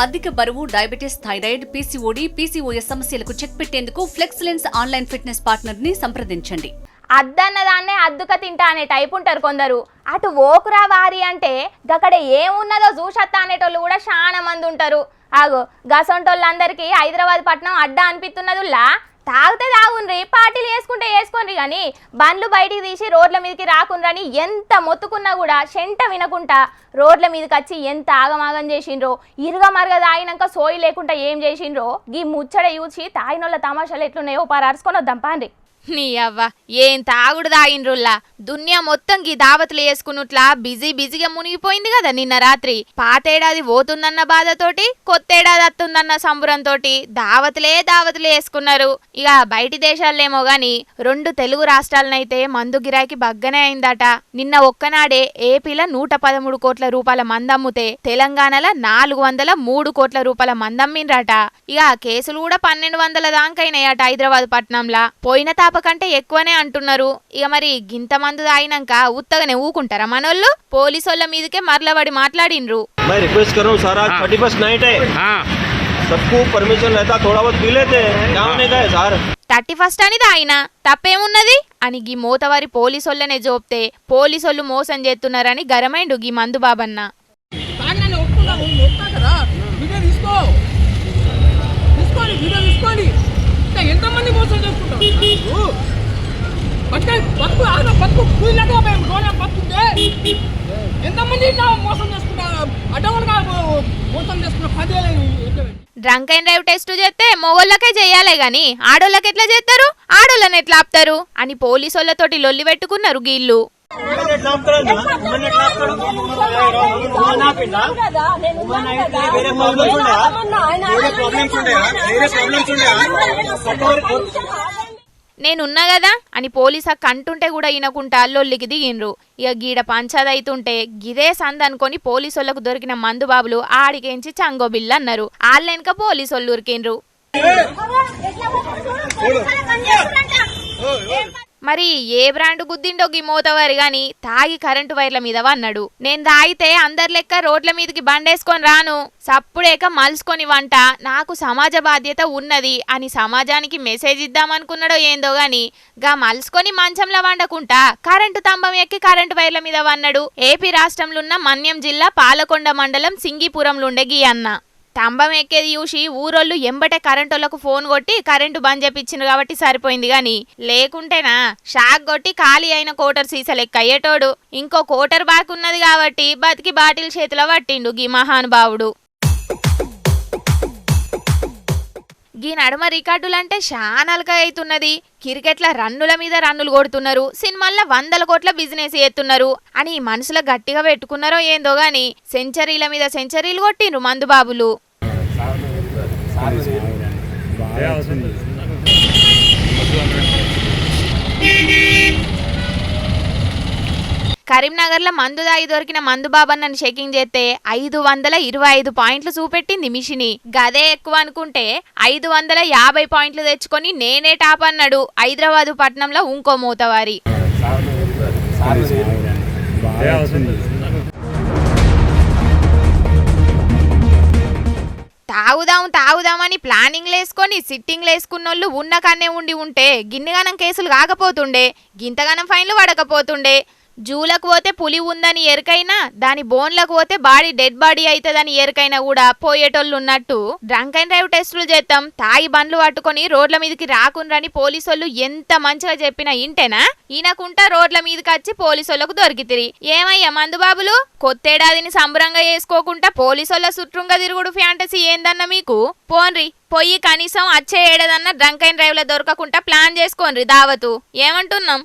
అధిక బరువు, diabetes, thyroid, PCOD, PCOS సమస్యలకు చెక్ పెట్టేందుకు ఫ్లెక్సలెన్స్ ఆన్లైన్ ఫిట్నెస్ పార్ట్నర్ ని సంప్రదించండి. అద్దన్నదాన్నే అద్దుక తింటా అనే టైప్ ఉంటారు కొందరు. అటు ఓకురా వారి అంటే గక్కడ ఏమున్నదో చూసత్తా అనేటోళ్ళు కూడా చాలా మంది ఉంటారు. ఆగో గసంటోళ్ళందరికీ హైదరాబాద్ పట్నం అడ్డా అనిపిస్తున్నదుల్లా తాగితే తాగుండ్రి, పార్టీలు వేసుకుంటే వేసుకోండి, కానీ బండ్లు బయటికి తీసి రోడ్ల మీదకి రాకుండ్రని ఎంత మొత్తుకున్నా కూడా చెంట వినకుండా రోడ్ల మీదకి వచ్చి ఎంత ఆగమాగం చేసిండ్రో, ఇరుగ మరగ తాగినాక సోయి లేకుండా ఏం చేసిండ్రో గీ ముచ్చట చూసి తాగినోళ్ళ తమాషాలు ఎట్లున్నాయో పారర్చుకొని వద్దాం పాండ్రి. నీ అవ్వ ఏం తాగుడు తాగిండ్రుల్లా, దునియా మొత్తం గీ దావతులు వేసుకున్నట్లా బిజీగా మునిగిపోయింది కదా నిన్న రాత్రి. పాతేడాది పోతుందన్న బాధతోటి కొత్తేడాది అత్తుందన్న సంబురంతో దావతులే వేసుకున్నారు. ఇక బయటి దేశాలేమో గాని 2 తెలుగు రాష్ట్రాలనైతే మందు గిరాకి బగ్గనే అయిందట. నిన్న ఒక్కనాడే ఏపీలో 113 కోట్ల రూపాయల మందమ్ముతే తెలంగాణలో 403 కోట్ల రూపాయల మందమ్మిండ్రట. ఇక కేసులు కూడా 1200 దాకైనాయట హైదరాబాద్ పట్నంలా. పోయిన కంటే ఎక్కువనే అంటున్నారు. ఇక మరి గింత మందు తాగినాక ఉత్తగానే ఊకుంటారా మనోళ్ళు? పోలీసోళ్ళ మీదకే మరలబడి మాట్లాడిండ్రు. 31 అని తాగినా తప్పేమున్నది అని గీ మోతవారి పోలీసోళ్ళనే జోప్తే పోలీసోళ్ళు మోసం చేస్తున్నారని గరమైండు గీ మందు బాబన్న. ఎంతమంది మోసం చేసుకుంటారు? ఎంతమంది మోసం చేసుకుంటారు? అడ్డగోలుగా మోసం చేసుకున్న డ్రంక్ అండ్ డ్రైవ్ టెస్ట్ చేస్తే మొగోళ్ళకే చేయాలే గాని ఆడోళ్ళకి ఎట్లా చేస్తారు, ఆడోళ్ళని ఎట్లా ఆపుతారు అని పోలీసోళ్ళతోటి లొల్లి పెట్టుకున్నారు గీళ్ళు. నేనున్నా కదా అని పోలీసు కంటుంటే కూడా ఈయనకుంటా లొల్లికి దిగిండ్రు. ఇక గీడ పంచాదైతుంటే గిదే సంద్ అనుకొని పోలీసోళ్లకు దొరికిన మందు బాబులు ఆడికేంచి చంగోబిల్లు అన్నారు. ఆళ్ళెనక పోలీసోళ్ళు ఉరికిండ్రు. మరి ఏ బ్రాండ్ గుద్దిండో గీ మోతవారి గాని తాగి కరెంటు వైర్ల మీద వన్నాడు. నేను తాగితే అందరి లెక్క రోడ్ల మీదకి బండేసుకొని రాను, సప్పుడేక మలుసుకొని వంట, నాకు సమాజ బాధ్యత ఉన్నది అని సమాజానికి మెసేజ్ ఇద్దామనుకున్నాడో ఏందో గాని గా మలుసుకొని మంచంలో వండకుంటా కరెంటు తంబం ఎక్కి కరెంటు వైర్ల మీద వన్నాడు. ఏపీ రాష్ట్రంలో ఉన్న మన్యం జిల్లా పాలకొండ మండలం సింగిపురంలో ఉండే గీ అన్న తంబం ఎక్కేది చూసి ఊరోళ్ళు ఎంబటే కరెంటోళ్లకు ఫోన్ కొట్టి కరెంటు బంద్ చేపించిండ్రు కాబట్టి సరిపోయింది గాని లేకుంటేనా షాక్ కొట్టి ఖాళీ అయిన కోటర్ సీసా లెక్క అయ్యేటోడు. ఇంకో కోటర్ బాక్ ఉన్నది కాబట్టి బతికి బాటిల్ చేతిలో పట్టిండు గీ మహానుభావుడు. గీ నడుమ రికార్డులంటే శానల్గా అవుతున్నది. క్రికెట్ల రన్నుల మీద రన్నులు కొడుతున్నారు, సినిమాల్లో 100 కోట్ల బిజినెస్ చేస్తున్నారు అని మనసులో గట్టిగా పెట్టుకున్నారో ఏందో గాని సెంచరీల మీద సెంచరీలు కొట్టిండ్రు మందు బాబులు. కరీంనగర్లో మందు దాగి దొరికిన మందు బాబన్నని చెకింగ్ చేస్తే 525 పాయింట్లు చూపెట్టింది మిషిని. గదే ఎక్కువ అనుకుంటే 550 పాయింట్లు తెచ్చుకొని నేనే టాప్ అన్నాడు హైదరాబాద్ పట్నంలో ఇంకో మోతవారి. తాగుదామని ప్లానింగ్ లేసుకొని సిట్టింగ్ లేసుకున్నోళ్ళు ఉన్న కన్నే ఉంటే గిన్నెగానం కేసులు కాకపోతుండే, గింతగానం ఫైన్లు పడకపోతుండే. జూలకు పోతే పులి ఉందని ఎరుకైనా దాని బోన్లకు పోతే డెడ్ బాడీ అవుతుందని ఎరుకైనా కూడా పోయేటోళ్ళు ఉన్నట్టు డ్రంక్ అండ్ డ్రైవ్ టెస్టులు చేద్దాం, తాగి బండ్లు పట్టుకొని రోడ్ల మీదకి రాకుండ్రని పోలీసోళ్ళు ఎంత మంచిగా చెప్పినా ఇంటేనా ఈయనకుంటా రోడ్ల మీదకి వచ్చి పోలీసోళ్లకు దొరికితిరి. ఏమయ్యా మందు బాబులు, కొత్తేడాదిని సంబరంగా చేసుకోకుండా పోలీసోళ్ళ చుట్రుంగా తిరుగుడు ఫ్యాంటసీ ఏందన్న మీకు? పోన్రి పోయి కనీసం వచ్చే ఏడాదన్నా డ్రంక్ అండ్ డ్రైవ్ లో దొరకకుండా ప్లాన్ చేసుకోండి దావతు. ఏమంటున్నాం?